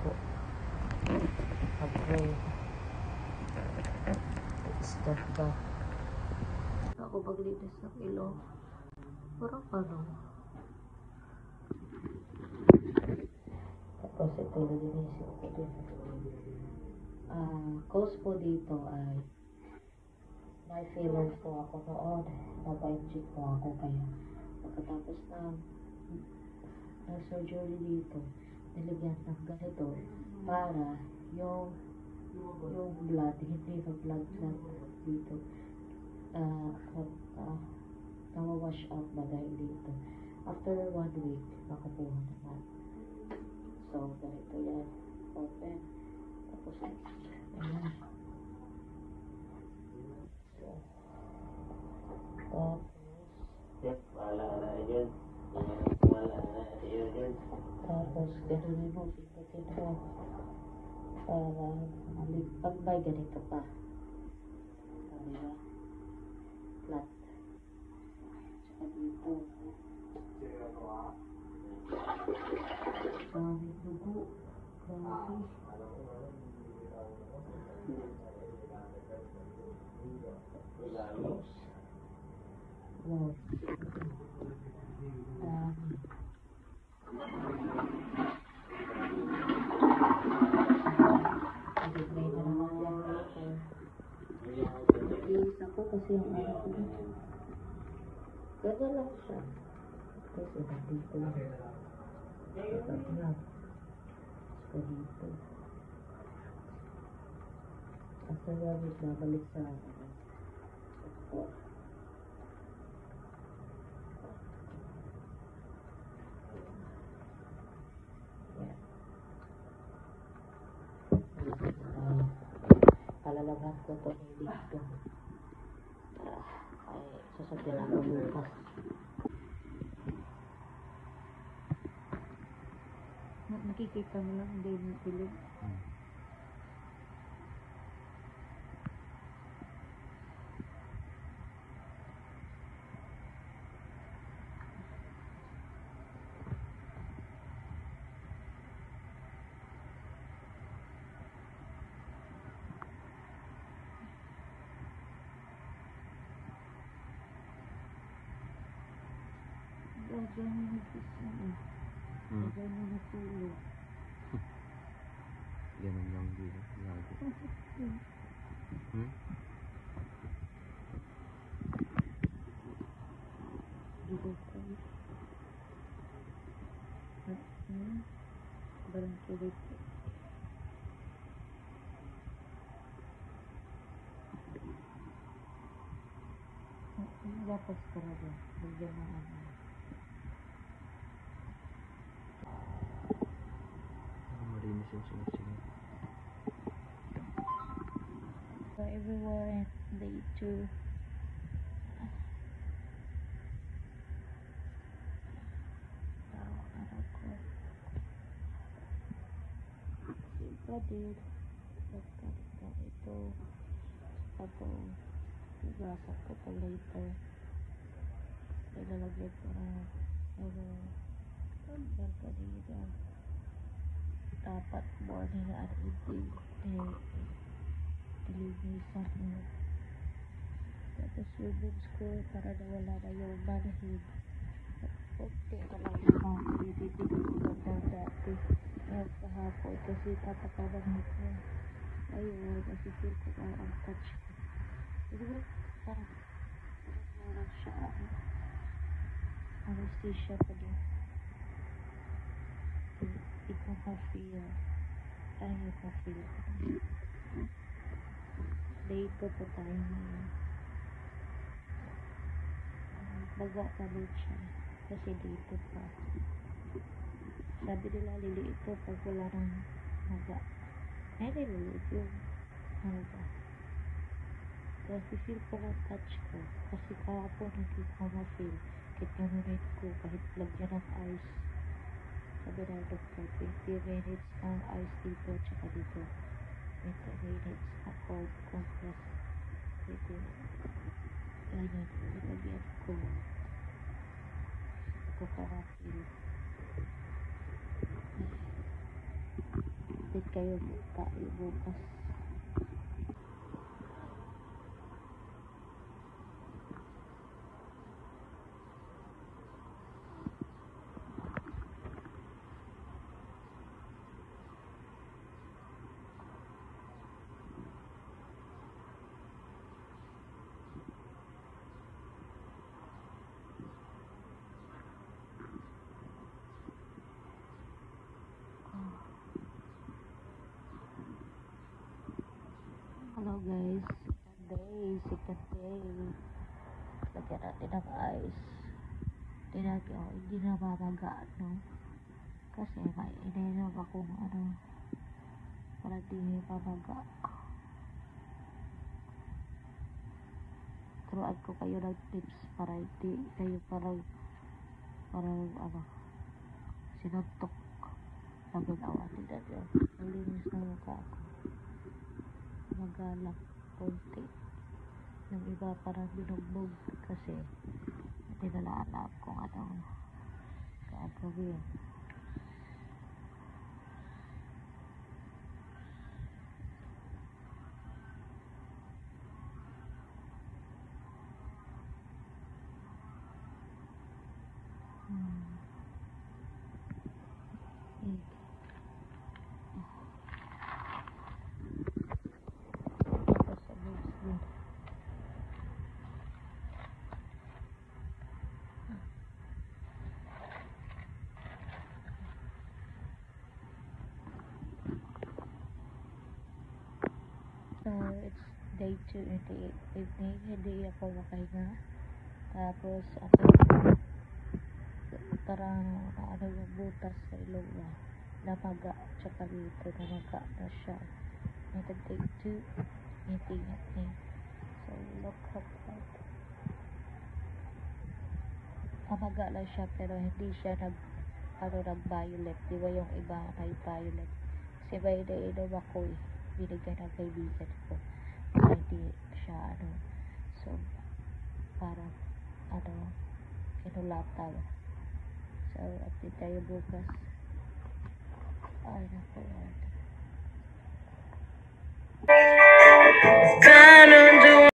po. Pag-pray. Step back. Ako paglinis ng ilong. Parang ano. Tapos ito, linisin ko din. Cause po dito ay may fillers po ako noon. Napa-inject po ako kaya pagkatapos ng surgery dito, nilagyan ng ganito para yung blood, hindi mag-blood clot dito. Nawawash out ba dahil dito. After 1 week, nakakuha naman. So, ganito yan. Open. Tapos, ayan. So, tapos, Yep, wala na yun. Wala na yun. tapos, gano'n mo, pindutin mo. Para, pag may ganito pa. Diba? Flat. Tsaka dito. Daming dugo. Grabe. Close. Wow. Dami. Nag-play na naman yan later. Iisa ko kasi yung ano ko. Ganda lang siya. Kasi dito lang. Dapat lang. So dito. After that, babalik sa ako. Yan. Palalabas ko ito dito. Ay, sasabyan ako bukas. Nakikita mo lang, hindi mo pilig. Gagawin mo nagpisa na. Gagawin mo natulog. Ganun lang dito. Lagi. Dito ko. Barang kulit ko. Lapas ka na doon. Bigyan mo ano. Marinis yung sunod-sunod. So everyone, day 2. Ano ko. Sipradid. Pagkakita ito. Ito. Igasak ko pa later. Ilalagay ko na. Pagkakita. Dapat morning at evening. Dilinisan mo. Tapos yung boobs ko para nawala na yung manhid. Kunti ka lang yung mga ko dati. Ngayon kahapon kasi tapakamahid ko. Ayun, kasi feel ko parang ang touch ko. Siguro parang siya anesthesia pa din. Hindi ko ma-feel. Ayaw ma-feel. Dito pa tayo ngayon. Baga pa din siya. Kasi dito pa. Sabi nila liliit ito pag wala ng maga. Ay, nililiit yung maga. Kasi feel ko na touch ko. Kasi kahapon hindi ko ma-feel. Kahit nanunin ko kahit lagyan ng ice. Sabi na doktor, 20 minutes ng ice dito tsaka dito. 20 minutes na cold compress dito. Ganyan, nilagyan ko. Ito pa ma-feel. update kayo tayo bukas. Hello guys, second day. Lagyan natin ng ice. Hindi na mamaga, no? Kasi may ininom akong para di mamaga. Turuan ko kayo ng tips para hindi kayo parang sinuntok. Sabi na awatin na yun. Malinis na mukha ako. Magalang konti. Yung iba parang binugbog kasi hindi nila alam kung anong gagawin. So, it's day 2 in the evening. Hindi ako makahinga. Tapos, ako parang yung butas sa ilong niya. Namaga. Tsaka dito, namaga na siya. And then day 2, ngiti-ngiti. So, look at that. Namaga lang siya, pero hindi siya nag-violet. Di ba yung iba may violet? Kasi may nainom ako binigay ng kaibigan ko. Hindi siya so parang kinulataw. So update tayo bukas. Ay naku.